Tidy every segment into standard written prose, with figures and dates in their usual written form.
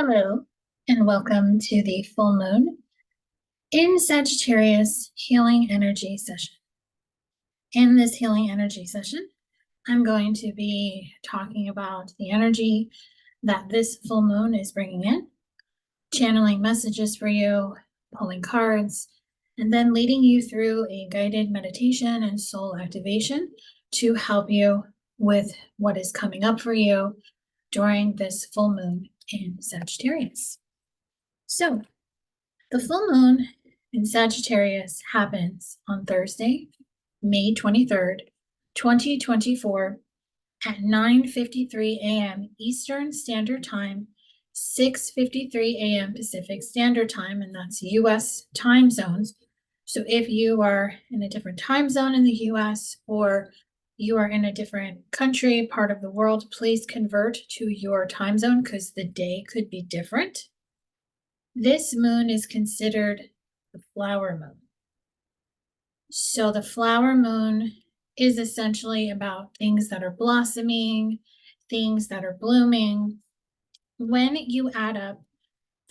Hello, and welcome to the full moon in Sagittarius healing energy session. In this healing energy session, I'm going to be talking about the energy that this full moon is bringing in, channeling messages for you, pulling cards, and then leading you through a guided meditation and soul activation to help you with what is coming up for you during this full moon in Sagittarius. So, the full moon in Sagittarius happens on Thursday, May 23rd, 2024 at 9:53 a.m. Eastern Standard Time, 6:53 a.m. Pacific Standard Time, and that's US time zones. So if you are in a different time zone in the US or you are in a different country, part of the world, please convert to your time zone because the day could be different. This moon is considered the flower moon. So the flower moon is essentially about things that are blossoming, things that are blooming. When you add up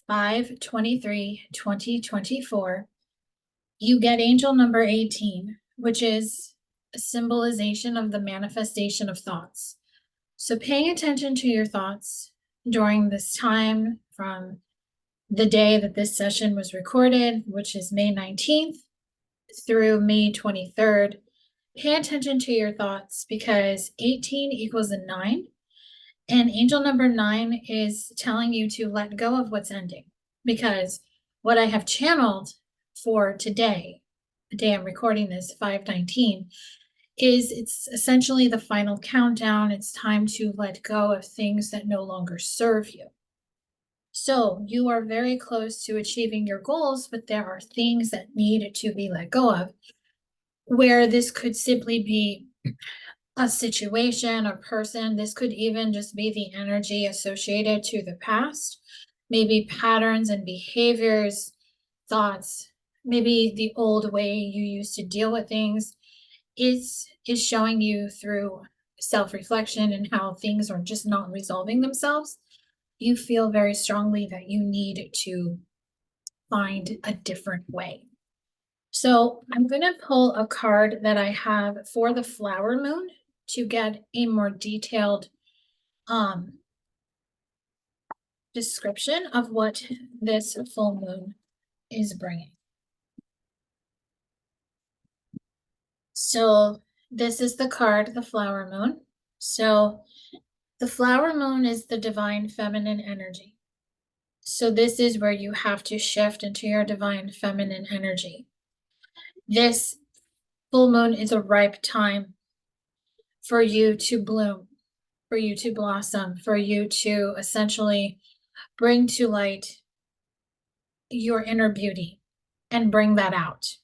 5/23/2024, you get angel number 18, which is a symbolization of the manifestation of thoughts. So paying attention to your thoughts during this time from the day that this session was recorded, which is May 19th through May 23rd, pay attention to your thoughts because 18 equals a 9. And angel number 9 is telling you to let go of what's ending. Because what I have channeled for today, the day I'm recording this, 5/19, is it's essentially the final countdown. It's time to let go of things that no longer serve you. So you are very close to achieving your goals, but there are things that need to be let go of, where this could simply be a situation, a person. This could even just be the energy associated to the past, maybe patterns and behaviors, thoughts, maybe the old way you used to deal with things is showing you through self-reflection and how things are just not resolving themselves. You feel very strongly that you need to find a different way. So I'm going to pull a card that I have for the flower moon to get a more detailed description of what this full moon is bringing. So this is the card, the flower moon. So the flower moon is the divine feminine energy. So this is where you have to shift into your divine feminine energy. This full moon is a ripe time for you to bloom, for you to blossom, for you to essentially bring to light your inner beauty and bring that out.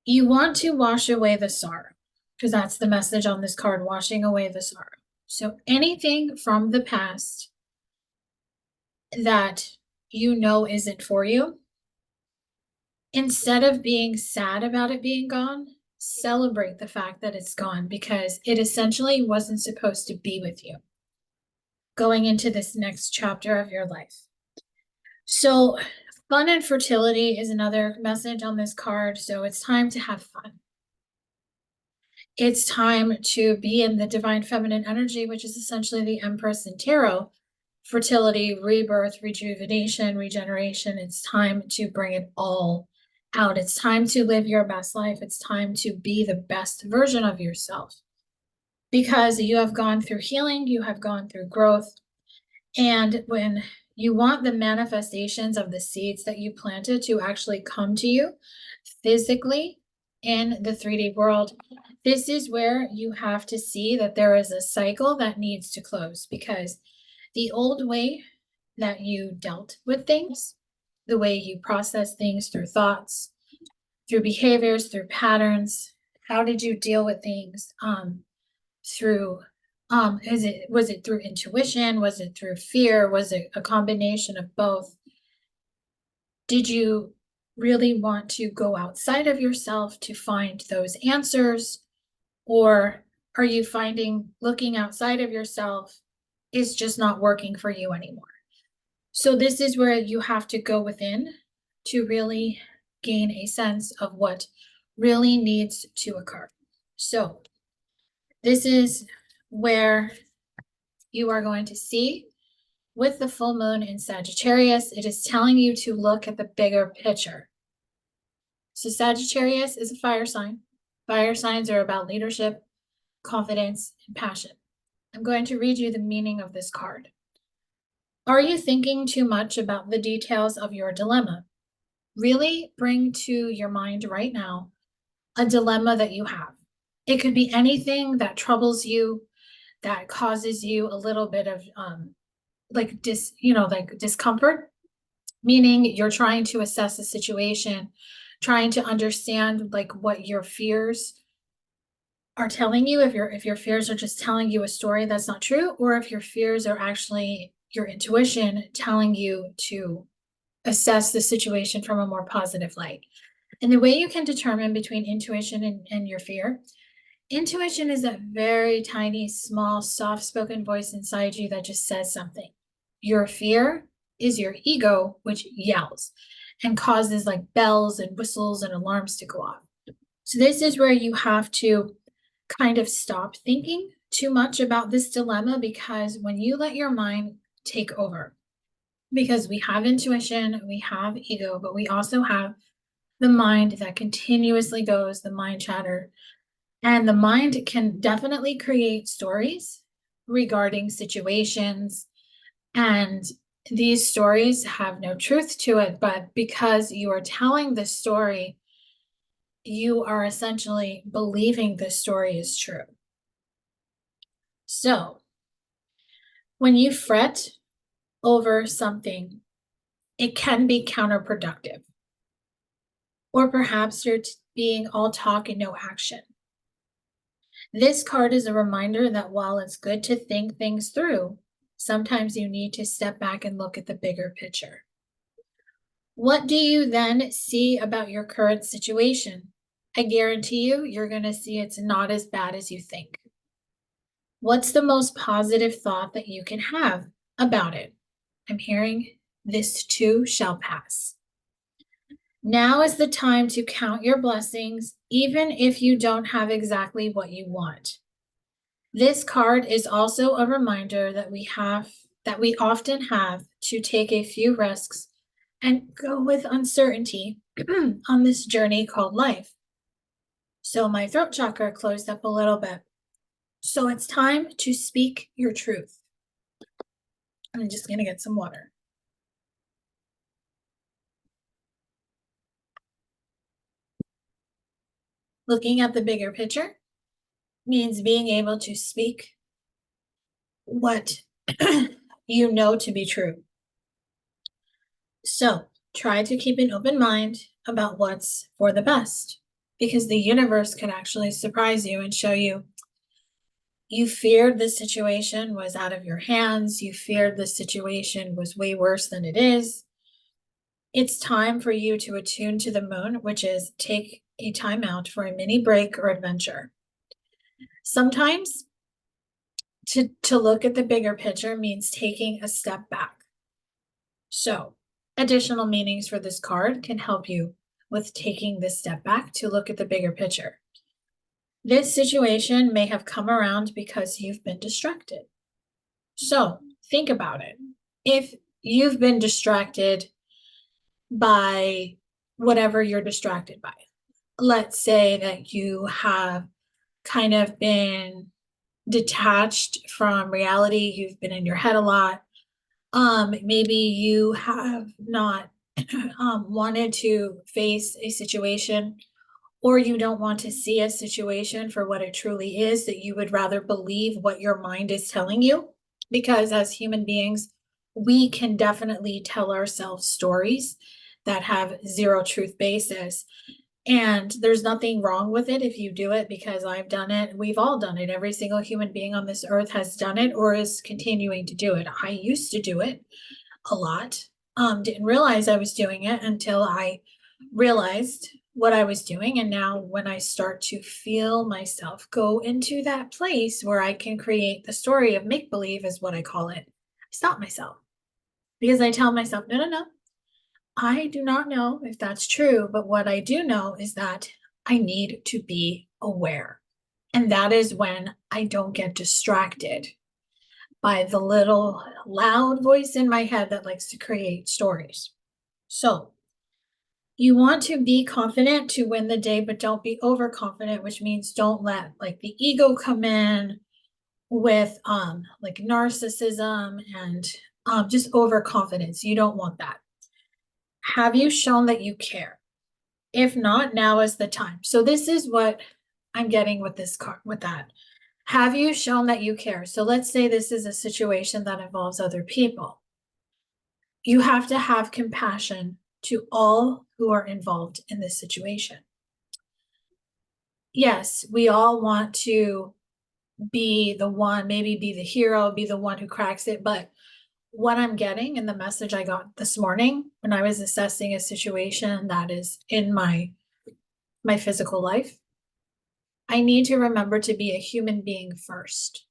You want to wash away the sorrow, because that's the message on this card, washing away the sorrow. So anything from the past that you know isn't for you, instead of being sad about it being gone, celebrate the fact that it's gone because it essentially wasn't supposed to be with you going into this next chapter of your life. So fun and fertility is another message on this card. So it's time to have fun. It's time to be in the divine feminine energy, which is essentially the Empress in Tarot. Fertility, rebirth, rejuvenation, regeneration. It's time to bring it all out. It's time to live your best life. It's time to be the best version of yourself because you have gone through healing, you have gone through growth. And when you want the manifestations of the seeds that you planted to actually come to you physically in the 3D world, this is where you have to see that there is a cycle that needs to close because the old way that you dealt with things, the way you process things through thoughts, through behaviors, through patterns, how did you deal with things through was it through intuition? Was it through fear? Was it a combination of both? Did you really want to go outside of yourself to find those answers? Or are you finding looking outside of yourself is just not working for you anymore? So this is where you have to go within to really gain a sense of what really needs to occur. So this is where you are going to see with the full moon in Sagittarius, it is telling you to look at the bigger picture. So Sagittarius is a fire sign. Fire signs are about leadership, confidence, and passion. I'm going to read you the meaning of this card. Are you thinking too much about the details of your dilemma? Really bring to your mind right now a dilemma that you have. It could be anything that troubles you, that causes you a little bit of like discomfort, meaning you're trying to assess the situation, trying to understand like what your fears are telling you, if your fears are just telling you a story that's not true, or if your fears are actually your intuition telling you to assess the situation from a more positive light. And the way you can determine between intuition and your fear, intuition is that very tiny, small, soft-spoken voice inside you that just says something. Your fear is your ego, which yells and causes like bells and whistles and alarms to go off. So this is where you have to kind of stop thinking too much about this dilemma, because when you let your mind take over, because we have intuition, we have ego, but we also have the mind that continuously goes, the mind chatter. And the mind can definitely create stories regarding situations. And these stories have no truth to it, but because you are telling the story, you are essentially believing the story is true. So when you fret over something, it can be counterproductive. Or perhaps you're being all talk and no action. This card is a reminder that while it's good to think things through, sometimes you need to step back and look at the bigger picture. What do you then see about your current situation? I guarantee you're going to see it's not as bad as you think. What's the most positive thought that you can have about it? I'm hearing this too shall pass. Now is the time to count your blessings, even if you don't have exactly what you want. This card is also a reminder that we often have to take a few risks and go with uncertainty on this journey called life. So my throat chakra closed up a little bit. So it's time to speak your truth. I'm just going to get some water. Looking at the bigger picture means being able to speak what you know to be true. So try to keep an open mind about what's for the best, because the universe can actually surprise you and show you you feared the situation was out of your hands. You feared the situation was way worse than it is. It's time for you to attune to the moon, which is take a time out for a mini break or adventure. Sometimes to look at the bigger picture means taking a step back. So additional meanings for this card can help you with taking this step back to look at the bigger picture. This situation may have come around because you've been distracted. So think about it. If you've been distracted by whatever you're distracted by, let's say that you have kind of been detached from reality, you've been in your head a lot. Maybe you have not wanted to face a situation, or you don't want to see a situation for what it truly is, that you would rather believe what your mind is telling you. Because as human beings, we can definitely tell ourselves stories that have zero truth basis. And there's nothing wrong with it if you do it, because I've done it. We've all done it. Every single human being on this earth has done it or is continuing to do it. I used to do it a lot. Didn't realize I was doing it until I realized what I was doing. And now when I start to feel myself go into that place where I can create the story of make-believe, is what I call it, I stop myself. Because I tell myself, no, no, no. I do not know if that's true, but what I do know is that I need to be aware. And that is when I don't get distracted by the little loud voice in my head that likes to create stories. So you want to be confident to win the day, but don't be overconfident, which means don't let like the ego come in with like narcissism and just overconfidence. You don't want that. Have you shown that you care? If not, now is the time. So this is what I'm getting with this card, with that. Have you shown that you care? So let's say this is a situation that involves other people. You have to have compassion to all who are involved in this situation. Yes, we all want to be the one, maybe be the hero, be the one who cracks it. But what I'm getting in the message I got this morning when I was assessing a situation that is in my physical life, I need to remember to be a human being first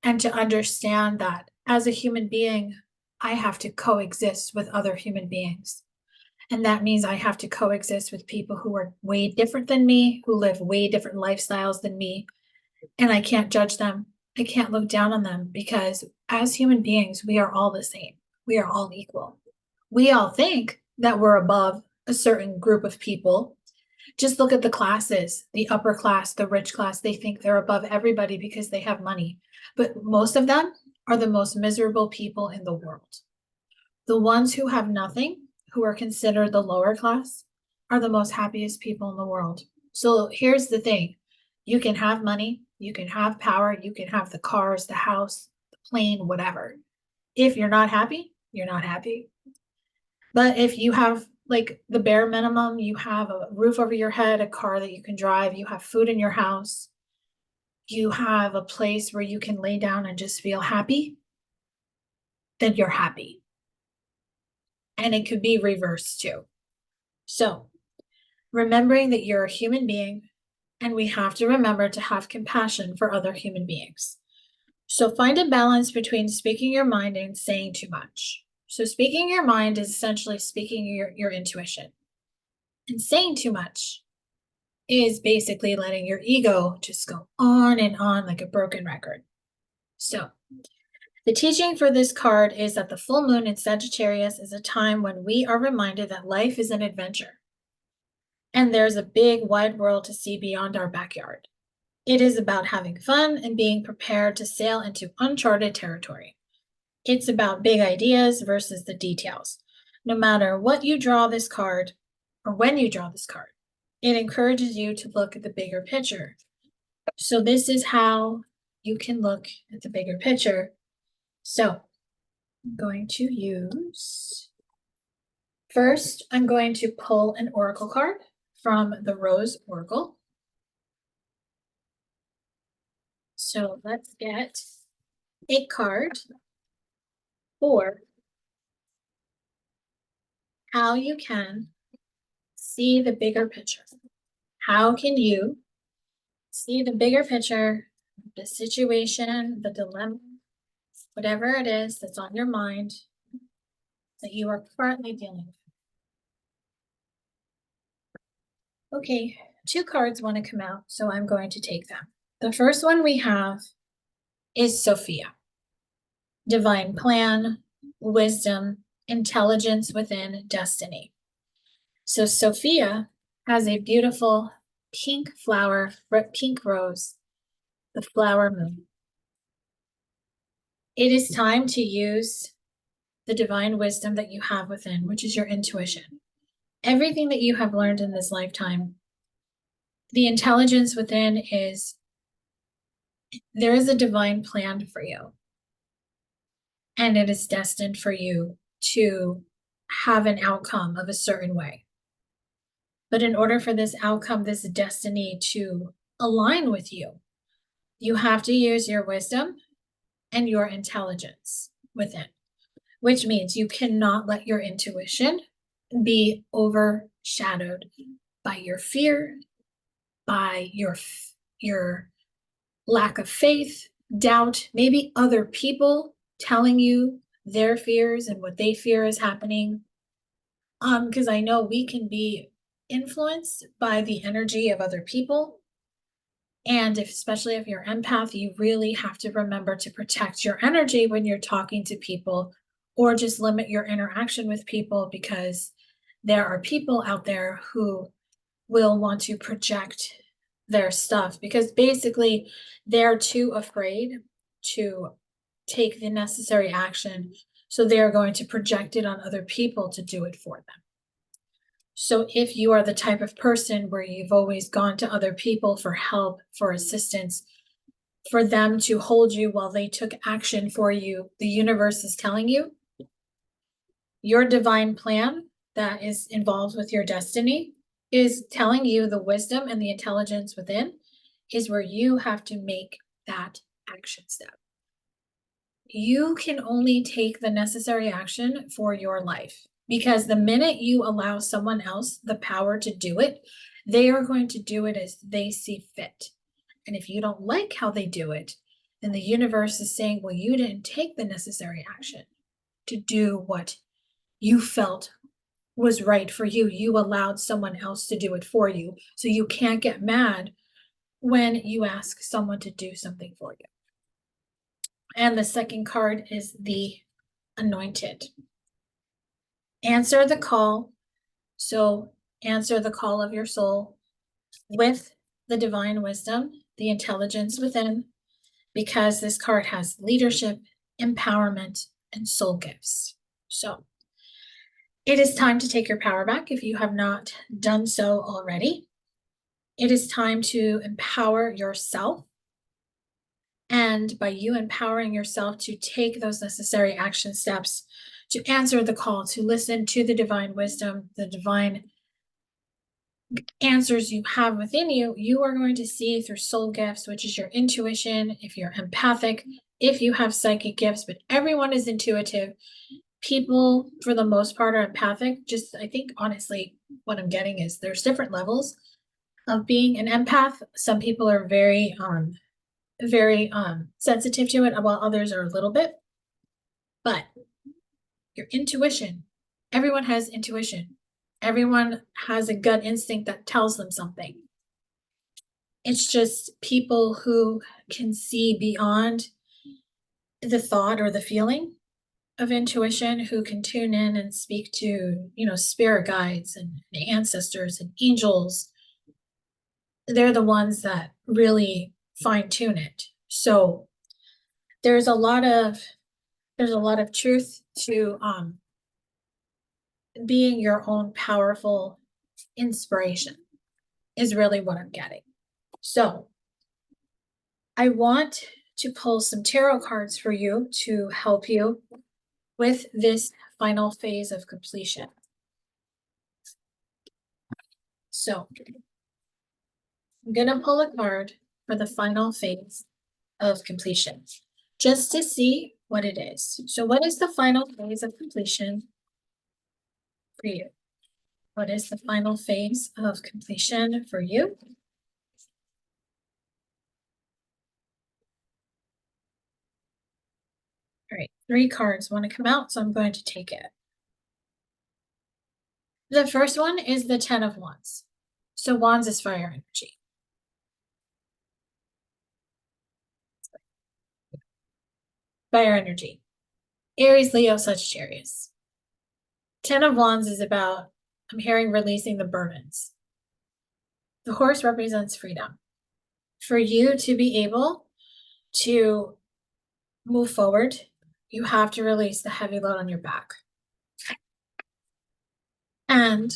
and to understand that as a human being, I have to coexist with other human beings. And that means I have to coexist with people who are way different than me, who live way different lifestyles than me. And I can't judge them. I can't look down on them because as human beings, we are all the same. We are all equal. We all think that we're above a certain group of people. Just look at the classes, the upper class, the rich class. They think they're above everybody because they have money. But most of them are the most miserable people in the world. The ones who have nothing, who are considered the lower class, are the most happiest people in the world. So here's the thing. You can have money, you can have power, you can have the cars, the house, the plane, whatever. If you're not happy, you're not happy. But if you have like the bare minimum, you have a roof over your head, a car that you can drive, you have food in your house, you have a place where you can lay down and just feel happy, then you're happy. And it could be reversed too. So remembering that you're a human being, and we have to remember to have compassion for other human beings. So find a balance between speaking your mind and saying too much. So speaking your mind is essentially speaking your intuition. And saying too much is basically letting your ego just go on and on like a broken record. So the teaching for this card is that the full moon in Sagittarius is a time when we are reminded that life is an adventure. And there's a big wide world to see beyond our backyard. It is about having fun and being prepared to sail into uncharted territory. It's about big ideas versus the details. No matter what you draw this card, or when you draw this card, it encourages you to look at the bigger picture. So this is how you can look at the bigger picture. So I'm going to use, first, I'm going to pull an oracle card from the Rose Oracle. So let's get a card for how you can see the bigger picture. How can you see the bigger picture, the situation, the dilemma, whatever it is that's on your mind that you are currently dealing with? Okay, 2 cards want to come out, so I'm going to take them. The first one we have is Sophia. Divine plan, wisdom, intelligence within destiny. So Sophia has a beautiful pink flower, pink rose, the flower moon. It is time to use the divine wisdom that you have within, which is your intuition. Everything that you have learned in this lifetime, the intelligence within is, there is a divine plan for you. And it is destined for you to have an outcome of a certain way. But in order for this outcome, this destiny to align with you, you have to use your wisdom and your intelligence within, which means you cannot let your intuition be overshadowed by your fear, by your lack of faith, doubt, maybe other people telling you their fears and what they fear is happening. Because I know we can be influenced by the energy of other people. And especially if you're empath, you really have to remember to protect your energy when you're talking to people, or just limit your interaction with people, because there are people out there who will want to project their stuff, because basically they're too afraid to take the necessary action. So they're going to project it on other people to do it for them. So if you are the type of person where you've always gone to other people for help, for assistance, for them to hold you while they took action for you, the universe is telling you your divine plan that is involved with your destiny is telling you the wisdom and the intelligence within is where you have to make that action step. You can only take the necessary action for your life, because the minute you allow someone else the power to do it, they are going to do it as they see fit. And if you don't like how they do it, then the universe is saying, well, you didn't take the necessary action to do what you felt was right for you. You allowed someone else to do it for you. So you can't get mad when you ask someone to do something for you. And the second card is the Anointed. Answer the call. So answer the call of your soul with the divine wisdom, the intelligence within, because this card has leadership, empowerment, and soul gifts. So it is time to take your power back if you have not done so already. It is time to empower yourself. And by you empowering yourself to take those necessary action steps, to answer the call, to listen to the divine wisdom, the divine answers you have within you, you are going to see through soul gifts, which is your intuition, if you're empathic, if you have psychic gifts, but everyone is intuitive. People, for the most part, are empathic. Just, I think, honestly, what I'm getting is there's different levels of being an empath. Some people are very sensitive to it, while others are a little bit. But your intuition, everyone has intuition. Everyone has a gut instinct that tells them something. It's just people who can see beyond the thought or the feeling of intuition, who can tune in and speak to, spirit guides and ancestors and angels. They're the ones that really fine tune it. So there's a lot of truth to being your own powerful inspiration is really what I'm getting. So I want to pull some tarot cards for you to help you with this final phase of completion. So I'm going to pull a card for the final phase of completion, just to see what it is. So what is the final phase of completion for you? What is the final phase of completion for you? All right, 3 cards want to come out, so I'm going to take it. The first one is the 10 of Wands. So Wands is fire energy. Fire energy. Aries, Leo, Sagittarius. 10 of Wands is about, I'm hearing, releasing the burdens. The horse represents freedom. For you to be able to move forward, you have to release the heavy load on your back. And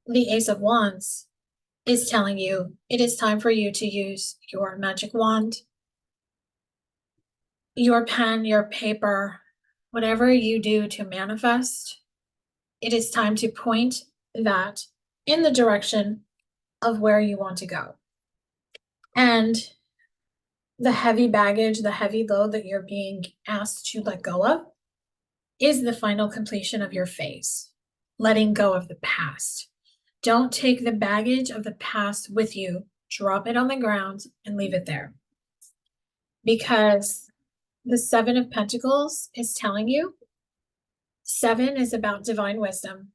the Ace of Wands is telling you it is time for you to use your magic wand, your pen, your paper, whatever you do to manifest. It is time to point that in the direction of where you want to go. And the heavy baggage, the heavy load that you're being asked to let go of is the final completion of your phase. Letting go of the past. Don't take the baggage of the past with you. Drop it on the ground and leave it there. Because the 7 of Pentacles is telling you 7 is about divine wisdom.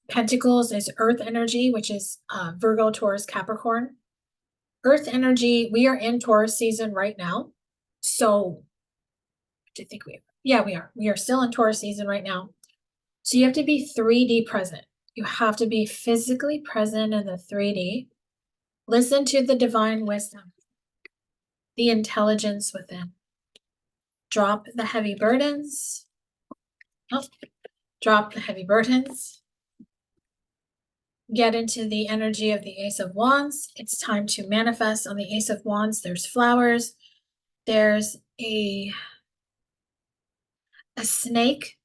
Pentacles is earth energy, which is Virgo, Taurus, Capricorn. Earth energy, we are in Taurus season right now. So I think we are. We are still in Taurus season right now. So you have to be 3D present. You have to be physically present in the 3D. Listen to the divine wisdom, the intelligence within. Drop the heavy burdens. Oh, drop the heavy burdens. Get into the energy of the Ace of Wands. It's time to manifest. On the Ace of Wands, there's flowers. There's a snake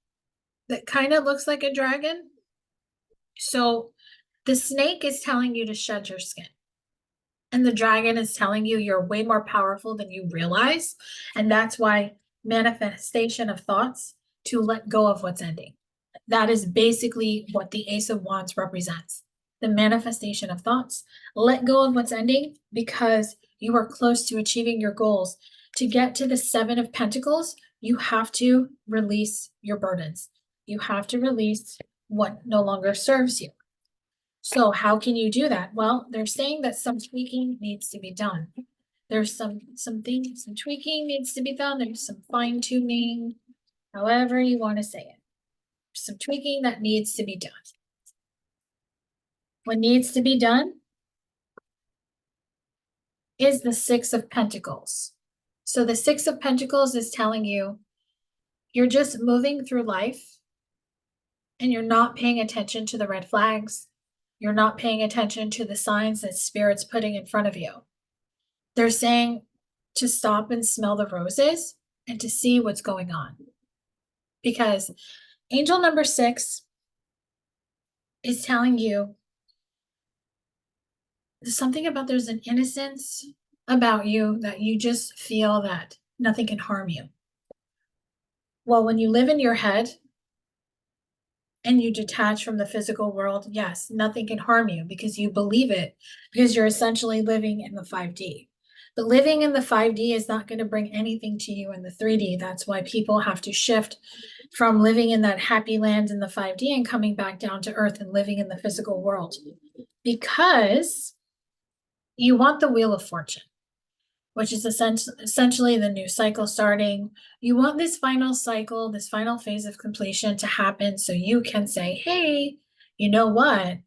that kind of looks like a dragon. So the snake is telling you to shed your skin. And the dragon is telling you you're way more powerful than you realize. And that's why manifestation of thoughts, to let go of what's ending. That is basically what the Ace of Wands represents. The manifestation of thoughts. Let go of what's ending because you are close to achieving your goals. To get to the 7 of Pentacles, you have to release your burdens. You have to release what no longer serves you. So how can you do that? Well, they're saying that some tweaking needs to be done. There's some tweaking needs to be done. There's some fine tuning, however you want to say it. Some tweaking that needs to be done. What needs to be done is the 6 of Pentacles. So the 6 of Pentacles is telling you you're just moving through life and you're not paying attention to the red flags. You're not paying attention to the signs that Spirit's putting in front of you. They're saying to stop and smell the roses and to see what's going on. Because angel number 6 is telling you there's something about there's an innocence about you that you just feel that nothing can harm you. Well, when you live in your head and you detach from the physical world, yes, nothing can harm you because you believe it, because you're essentially living in the 5D. But living in the 5D is not going to bring anything to you in the 3D. That's why people have to shift from living in that happy land in the 5D and coming back down to earth and living in the physical world. Because you want the Wheel of Fortune, which is essentially the new cycle starting. You want this final cycle, this final phase of completion to happen so you can say, hey, you know what?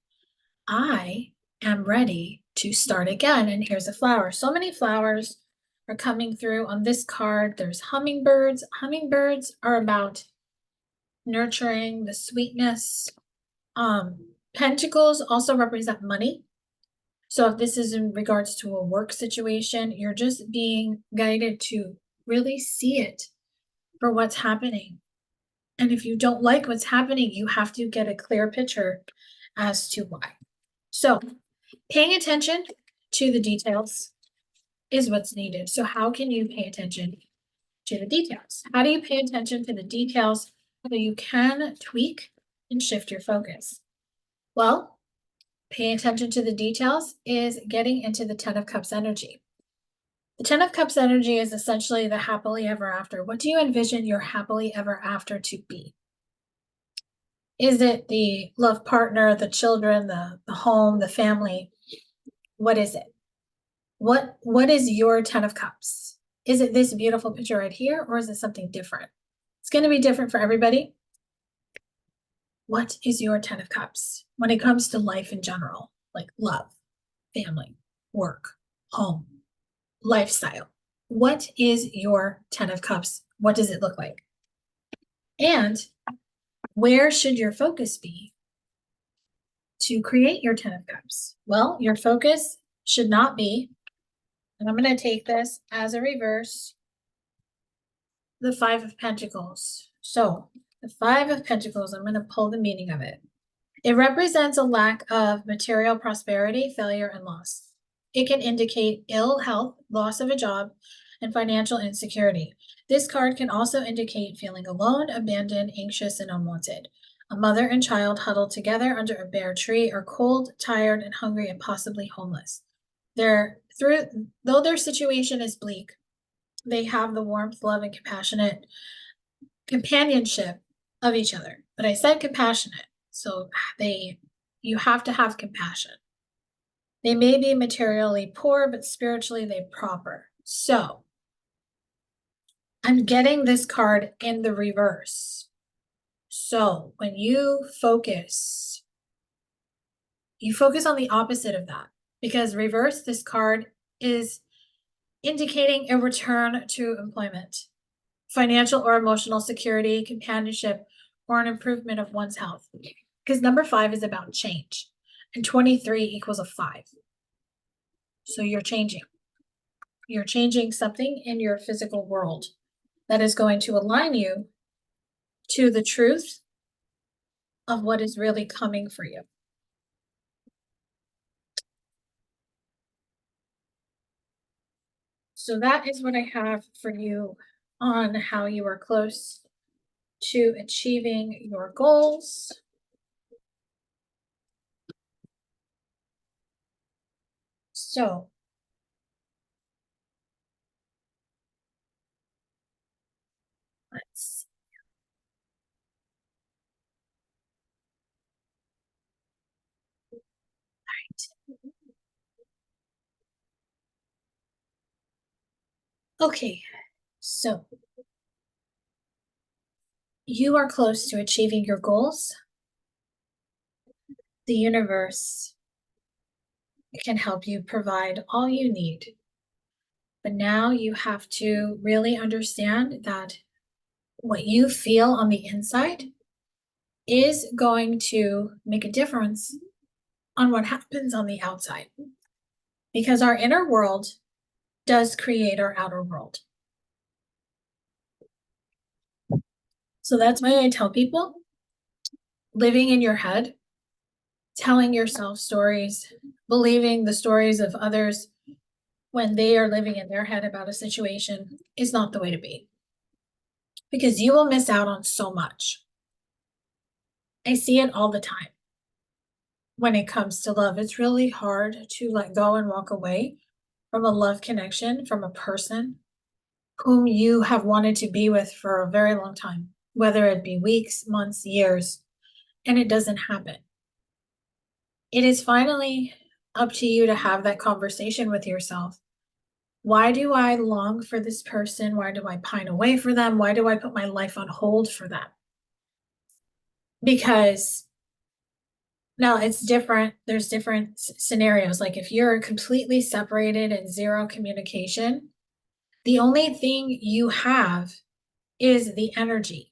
I am ready to start again. And here's a flower. So many flowers are coming through on this card. There's hummingbirds. Hummingbirds are about nurturing the sweetness. Pentacles also represent money. So if this is in regards to a work situation, you're just being guided to really see it for what's happening. And if you don't like what's happening, you have to get a clear picture as to why. So paying attention to the details is what's needed. So how can you pay attention to the details? How do you pay attention to the details so you can tweak and shift your focus? Well, paying attention to the details is getting into the 10 of Cups energy. The 10 of Cups energy is essentially the happily ever after. What do you envision your happily ever after to be? Is it the love partner, the children, the home, the family? What is it? What is your 10 of Cups? Is it this beautiful picture right here, or is it something different? It's going to be different for everybody. What is your 10 of Cups when it comes to life in general, like love, family, work, home, lifestyle? What is your 10 of Cups? What does it look like? And where should your focus be to create your 10 of Cups? Well, your focus should not be, and I'm going to take this as a reverse, the 5 of Pentacles. So the 5 of Pentacles, I'm going to pull the meaning of it. It represents a lack of material prosperity, failure, and loss. It can indicate ill health, loss of a job, and financial insecurity. This card can also indicate feeling alone, abandoned, anxious, and unwanted. A mother and child huddled together under a bare tree are cold, tired, and hungry, and possibly homeless. Though their situation is bleak, they have the warmth, love, and compassionate companionship of each other. But I said compassionate. So you have to have compassion. They may be materially poor, but spiritually they proper. So I'm getting this card in the reverse. So when you focus on the opposite of that, because reverse, this card is indicating a return to employment, financial or emotional security, companionship, or an improvement of one's health. Because number 5 is about change, and 23 equals a 5. So you're changing. You're changing something in your physical world that is going to align you to the truth of what is really coming for you. So that is what I have for you on how you are close to achieving your goals. So let's see. All right. Okay, so you are close to achieving your goals. The universe can help you provide all you need. But now you have to really understand that what you feel on the inside is going to make a difference on what happens on the outside. Because our inner world does create our outer world. So that's why I tell people, living in your head, telling yourself stories, believing the stories of others when they are living in their head about a situation is not the way to be. Because you will miss out on so much. I see it all the time. When it comes to love, it's really hard to let go and walk away from a love connection from a person whom you have wanted to be with for a very long time, whether it be weeks, months, years, and it doesn't happen. It is finally up to you to have that conversation with yourself. Why do I long for this person? Why do I pine away for them? Why do I put my life on hold for them? Because now it's different. There's different scenarios. Like if you're completely separated and zero communication, the only thing you have is the energy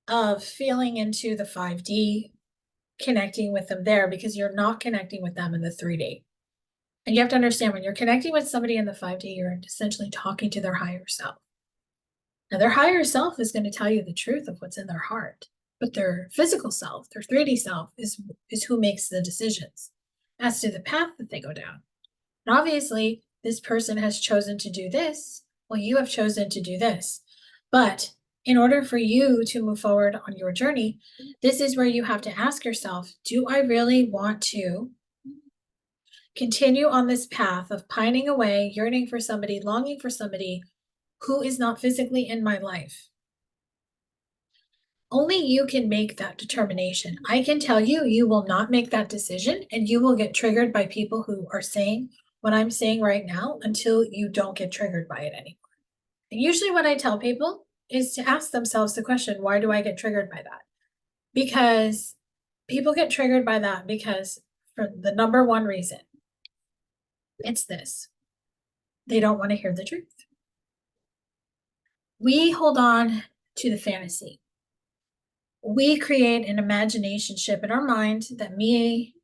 of feeling into the 5D, connecting with them there, because you're not connecting with them in the 3D. And you have to understand, when you're connecting with somebody in the 5D, you're essentially talking to their higher self. Now, their higher self is going to tell you the truth of what's in their heart, but their physical self, their 3D self, is who makes the decisions as to the path that they go down. And obviously, this person has chosen to do this. Well, you have chosen to do this. But in order for you to move forward on your journey, this is where you have to ask yourself, do I really want to continue on this path of pining away, yearning for somebody, longing for somebody who is not physically in my life? Only you can make that determination. I can tell you, you will not make that decision, and you will get triggered by people who are saying what I'm saying right now until you don't get triggered by it anymore. And usually what I tell people is to ask themselves the question, why do I get triggered by that? Because people get triggered by that because for the number one reason, it's this: they don't want to hear the truth. We hold on to the fantasy. We create an imagination ship in our mind that me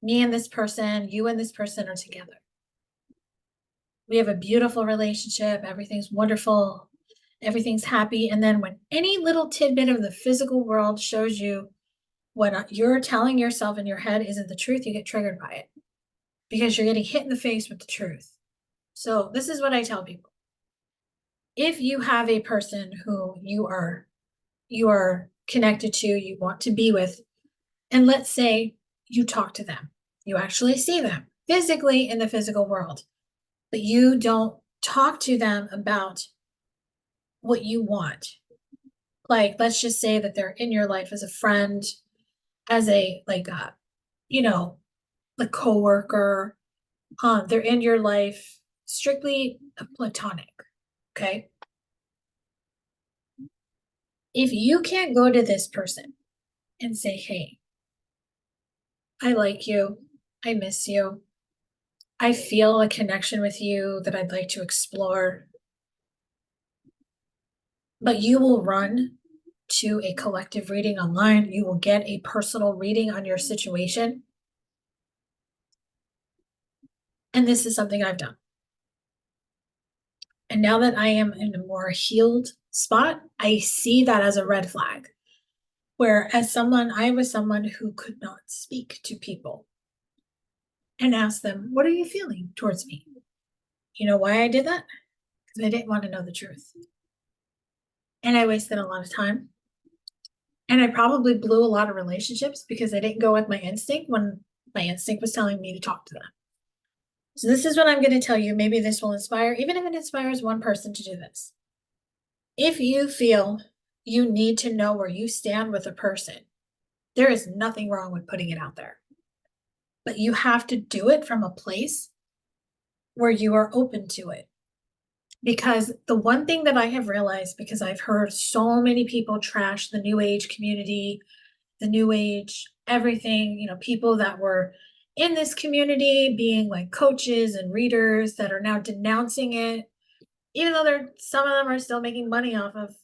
and this person, you and this person are together. We have a beautiful relationship. Everything's wonderful. Everything's happy. And then when any little tidbit of the physical world shows you what you're telling yourself in your head isn't the truth, you get triggered by it because you're getting hit in the face with the truth. So this is what I tell people. If you have a person who you are connected to, you want to be with, and let's say you talk to them, you actually see them physically in the physical world, but you don't talk to them about what you want. Like, let's just say that they're in your life as a friend, as a, like, you know, a coworker. They're in your life strictly platonic. Okay. If you can't go to this person and say, hey, I like you, I miss you, I feel a connection with you that I'd like to explore, but you will run to a collective reading online, you will get a personal reading on your situation. And this is something I've done. And now that I am in a more healed spot, I see that as a red flag. Where as someone, I was someone who could not speak to people and ask them, what are you feeling towards me? You know why I did that? Because I didn't want to know the truth. And I wasted a lot of time. And I probably blew a lot of relationships because I didn't go with my instinct when my instinct was telling me to talk to them. So this is what I'm going to tell you. Maybe this will inspire, even if it inspires one person to do this. If you feel you need to know where you stand with a person, there is nothing wrong with putting it out there. But you have to do it from a place where you are open to it. Because the one thing that I have realized, because I've heard so many people trash the New Age community, the New Age, everything, people that were in this community being like coaches and readers that are now denouncing it, even though some of them are still making money off of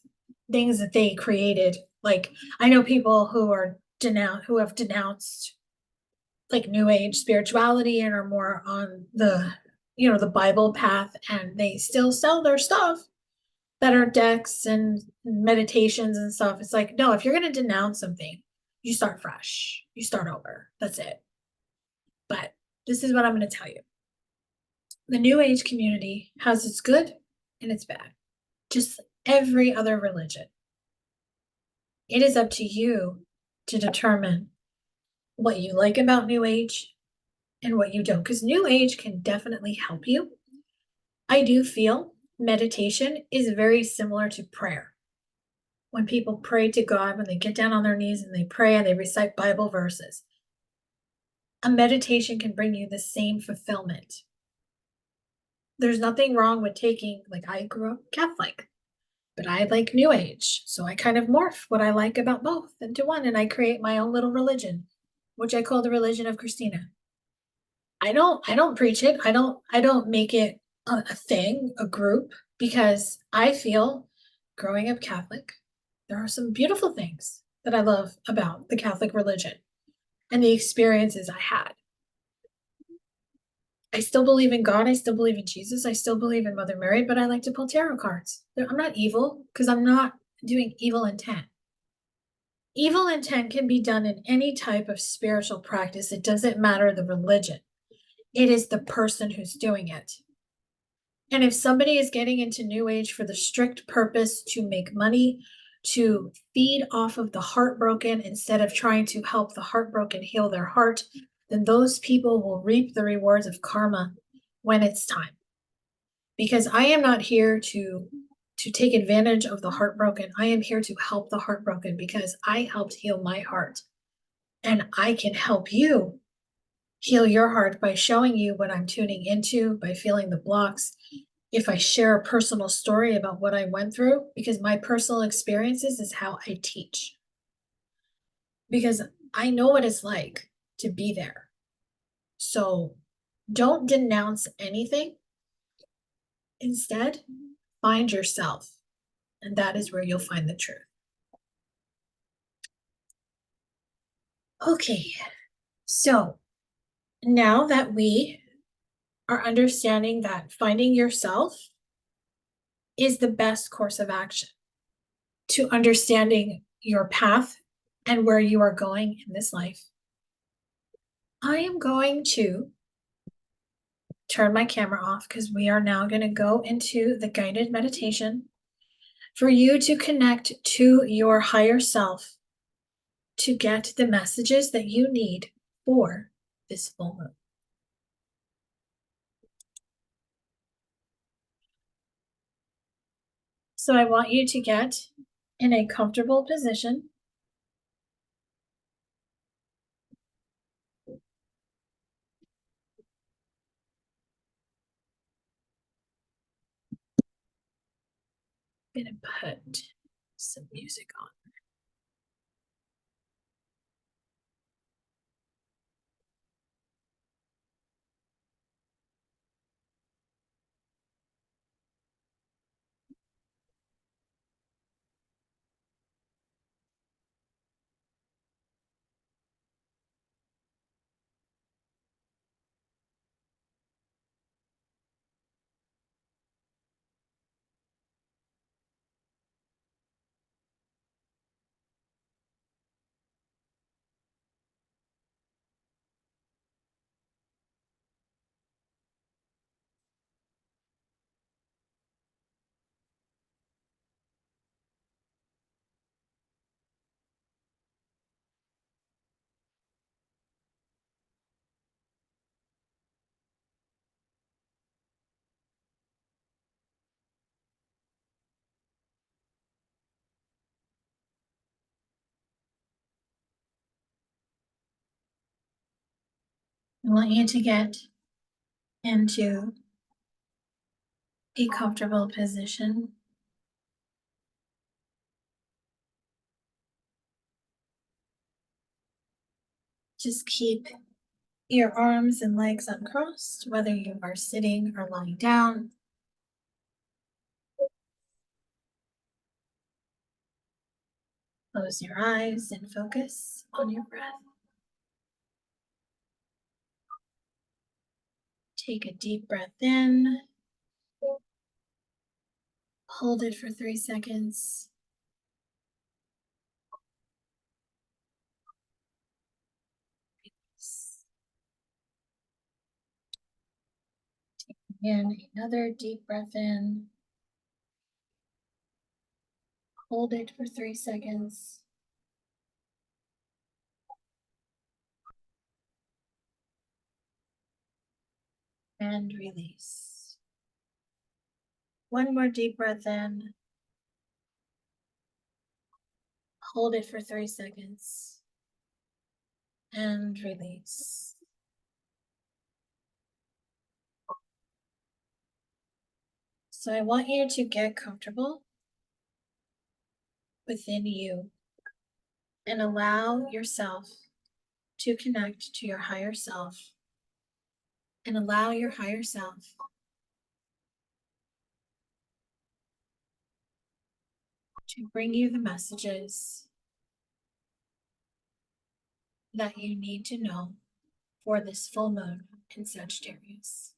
things that they created. Like, I know people who have denounced like New Age spirituality and are more on the Bible path, and they still sell their stuff that are decks and meditations and stuff. It's like, no, if you're going to denounce something, you start fresh, you start over. That's it. But this is what I'm going to tell you. The New Age community has its good and its bad, just every other religion. It is up to you to determine what you like about New Age and what you don't, because New Age can definitely help you. I do feel meditation is very similar to prayer. When people pray to God, when they get down on their knees and they pray and they recite Bible verses, a meditation can bring you the same fulfillment. There's nothing wrong with taking, like, I grew up Catholic, but I like New Age. So I kind of morph what I like about both into one, and I create my own little religion, which I call the religion of Christina. I don't preach it. I don't make it a thing, a group, because I feel growing up Catholic, there are some beautiful things that I love about the Catholic religion and the experiences I had. I still believe in God. I still believe in Jesus. I still believe in Mother Mary, but I like to pull tarot cards. I'm not evil because I'm not doing evil intent. Evil intent can be done in any type of spiritual practice. It doesn't matter the religion. It is the person who's doing it. And if somebody is getting into New Age for the strict purpose to make money, to feed off of the heartbroken instead of trying to help the heartbroken heal their heart, then those people will reap the rewards of karma when it's time. Because I am not here to take advantage of the heartbroken. I am here to help the heartbroken because I helped heal my heart. And I can help you heal your heart by showing you what I'm tuning into, by feeling the blocks. If I share a personal story about what I went through, because my personal experiences is how I teach. Because I know what it's like to be there. So don't denounce anything. Instead, find yourself. And that is where you'll find the truth. Okay, so now that we are understanding that finding yourself is the best course of action to understanding your path and where you are going in this life, I am going to turn my camera off because we are now going to go into the guided meditation for you to connect to your higher self to get the messages that you need for this full moon. So I want you to get in a comfortable position. I'm gonna put some music on. I want you to get into a comfortable position. Just keep your arms and legs uncrossed, whether you are sitting or lying down. Close your eyes and focus on your breath. Take a deep breath in. Hold it for 3 seconds. And another deep breath in. Hold it for 3 seconds. And release. One more deep breath in. Hold it for 3 seconds. And release. So I want you to get comfortable within you and allow yourself to connect to your higher self and allow your higher self to bring you the messages that you need to know for this full moon in Sagittarius.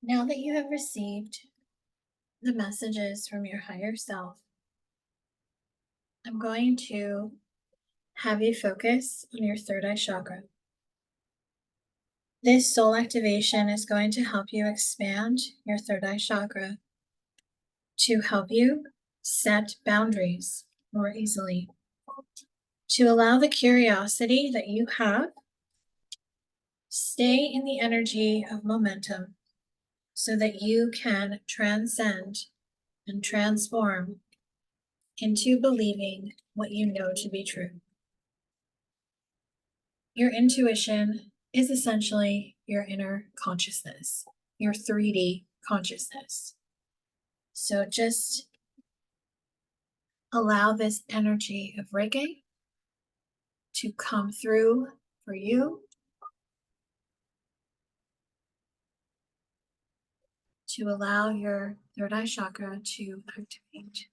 Now that you have received the messages from your higher self, I'm going to have you focus on your third eye chakra. This soul activation is going to help you expand your third eye chakra to help you set boundaries more easily, to allow the curiosity that you have stay in the energy of momentum so that you can transcend and transform into believing what you know to be true. Your intuition is essentially your inner consciousness, your 3D consciousness. So just allow this energy of Reiki to come through for you, to allow your third eye chakra to activate.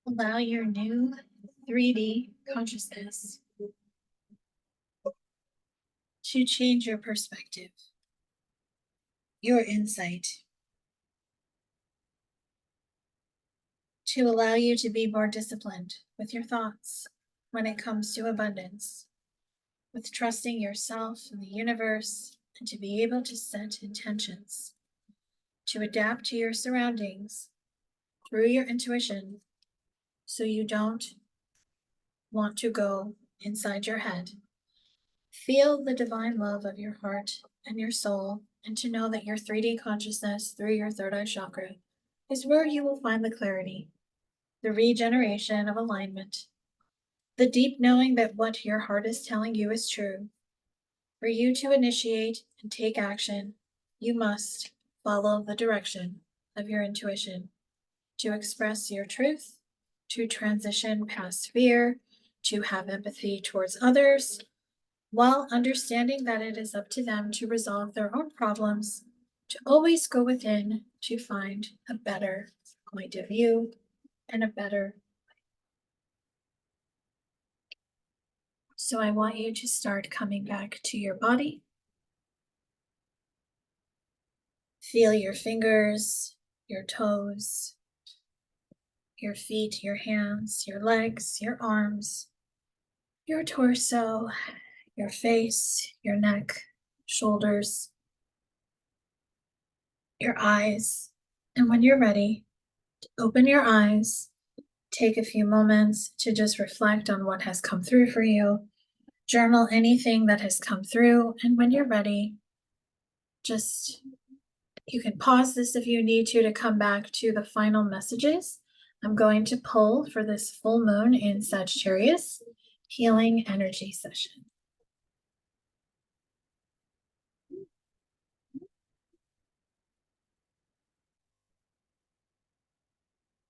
Allow your new 3D consciousness to change your perspective, your insight, to allow you to be more disciplined with your thoughts when it comes to abundance, with trusting yourself and the universe, and to be able to set intentions, to adapt to your surroundings through your intuition so you don't want to go inside your head. Feel the divine love of your heart and your soul, and to know that your 3D consciousness through your third eye chakra is where you will find the clarity, the regeneration of alignment, the deep knowing that what your heart is telling you is true. For you to initiate and take action, you must follow the direction of your intuition to express your truth, to transition past fear, to have empathy towards others, while understanding that it is up to them to resolve their own problems, to always go within to find a better point of view and a better. So I want you to start coming back to your body. Feel your fingers, your toes, your feet, your hands, your legs, your arms, your torso, your face, your neck, shoulders, your eyes. And when you're ready, open your eyes, take a few moments to just reflect on what has come through for you, journal anything that has come through, and when you're ready, you can pause this if you need to come back to the final messages. I'm going to pull for this full moon in Sagittarius healing energy session.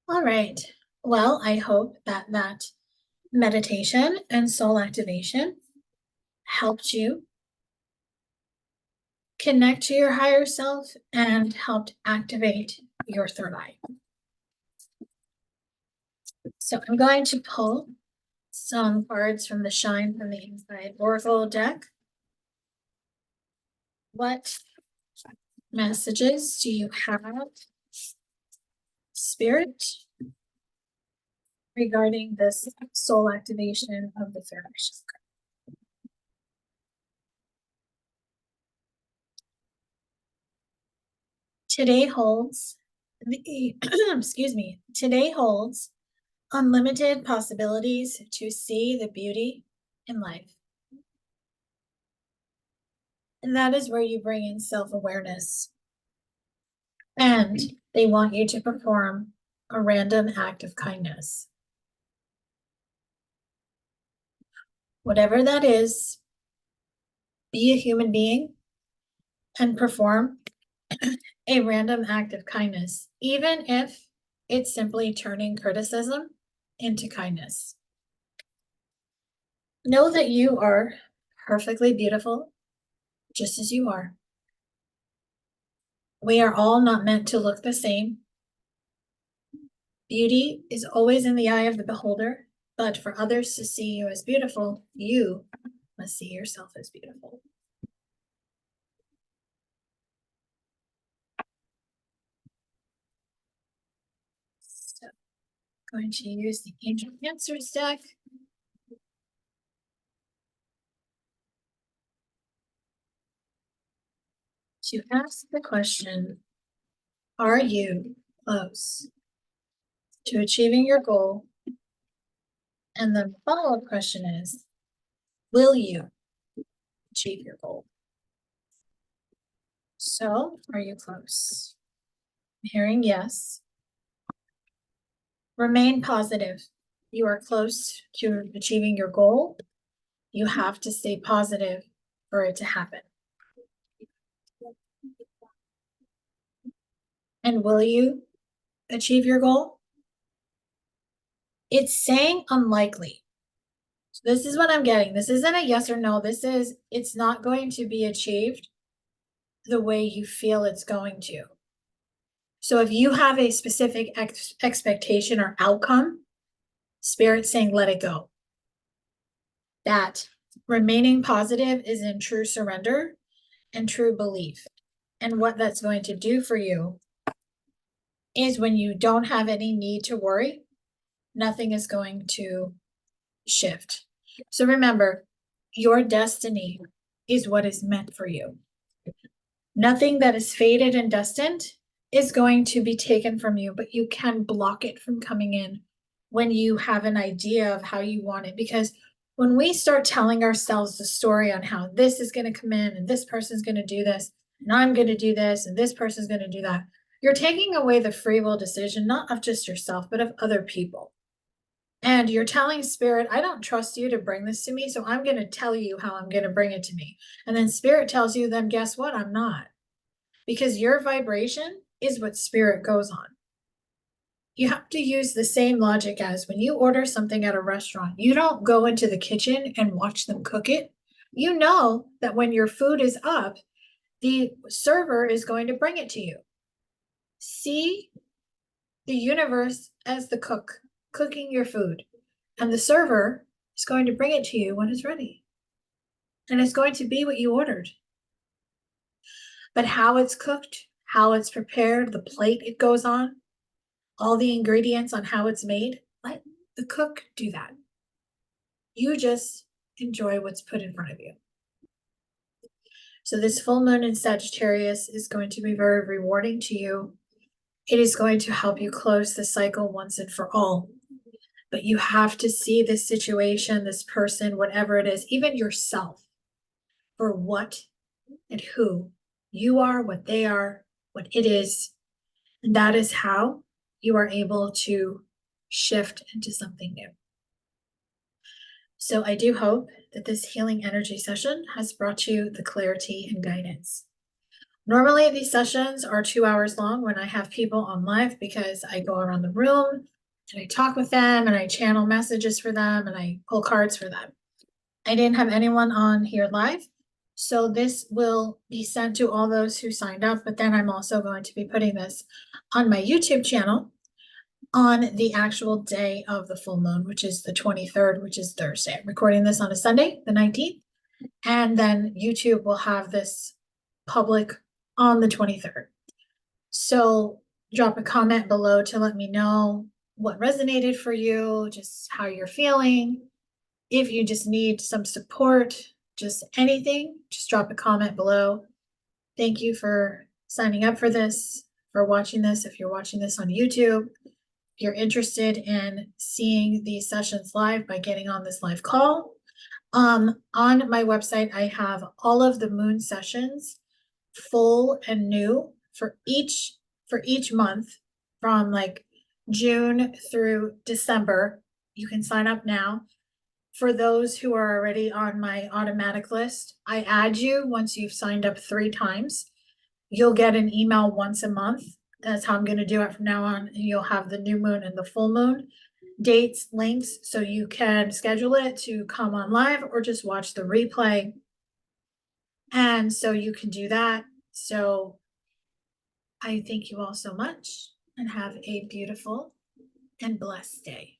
All right. Well, I hope that meditation and soul activation helped you connect to your higher self and helped activate your third eye. So I'm going to pull some cards from the Shine from the Inside Oracle deck. What messages do you have, Spirit, regarding this soul activation of the third eye chakra? Today holds, excuse me, today holds unlimited possibilities to see the beauty in life. And that is where you bring in self-awareness. And they want you to perform a random act of kindness. Whatever that is, be a human being and perform a random act of kindness, even if it's simply turning criticism into kindness. Know that you are perfectly beautiful, just as you are. We are all not meant to look the same. Beauty is always in the eye of the beholder, but for others to see you as beautiful, you must see yourself as beautiful. So, I'm going to use the Angel Answers deck. To ask the question, are you close to achieving your goal? And the follow-up question is, will you achieve your goal? So, are you close? I'm hearing yes. Remain positive. You are close to achieving your goal. You have to stay positive for it to happen. And will you achieve your goal? It's saying unlikely. So this is what I'm getting. This isn't a yes or no. This is, it's not going to be achieved the way you feel it's going to. So if you have a specific expectation or outcome, Spirit's saying, let it go. That remaining positive is in true surrender and true belief. And what that's going to do for you is when you don't have any need to worry, nothing is going to shift. So remember, your destiny is what is meant for you. Nothing that is fated and destined is going to be taken from you, but you can block it from coming in when you have an idea of how you want it. Because when we start telling ourselves the story on how this is going to come in and this person's going to do this, and I'm going to do this, and this person's going to do that, you're taking away the free will decision, not of just yourself, but of other people. And you're telling Spirit, I don't trust you to bring this to me, so I'm going to tell you how I'm going to bring it to me. And then Spirit tells you, then guess what? I'm not. Because your vibration is what Spirit goes on. You have to use the same logic as when you order something at a restaurant. You don't go into the kitchen and watch them cook it. You know that when your food is up, the server is going to bring it to you. See the universe as the cook, cooking your food. And the server is going to bring it to you when it's ready. And it's going to be what you ordered. But how it's cooked, how it's prepared, the plate it goes on, all the ingredients on how it's made, let the cook do that. You just enjoy what's put in front of you. So this full moon in Sagittarius is going to be very rewarding to you. It is going to help you close the cycle once and for all. But you have to see this situation, this person, whatever it is, even yourself, for what and who you are, what they are, what it is. And that is how you are able to shift into something new. So I do hope that this healing energy session has brought you the clarity and guidance. Normally these sessions are 2 hours long when I have people on live, because I go around the room and I talk with them and I channel messages for them and I pull cards for them. I didn't have anyone on here live, so this will be sent to all those who signed up, but then I'm also going to be putting this on my YouTube channel on the actual day of the full moon, which is the 23rd, which is Thursday. I'm recording this on a Sunday, the 19th, and then YouTube will have this public on the 23rd. So drop a comment below to let me know what resonated for you, just how you're feeling. If you just need some support, just anything, just drop a comment below. Thank you for signing up for this, for watching this. If you're watching this on YouTube, if you're interested in seeing these sessions live by getting on this live call. On my website, I have all of the moon sessions, full and new for each month from like June through December. You can sign up now. For those who are already on my automatic list, I add you once you've signed up 3 times. You'll get an email once a month. That's how I'm going to do it from now on. And you'll have the new moon and the full moon dates, links, so you can schedule it to come on live or just watch the replay. And so you can do that. So I thank you all so much and have a beautiful and blessed day.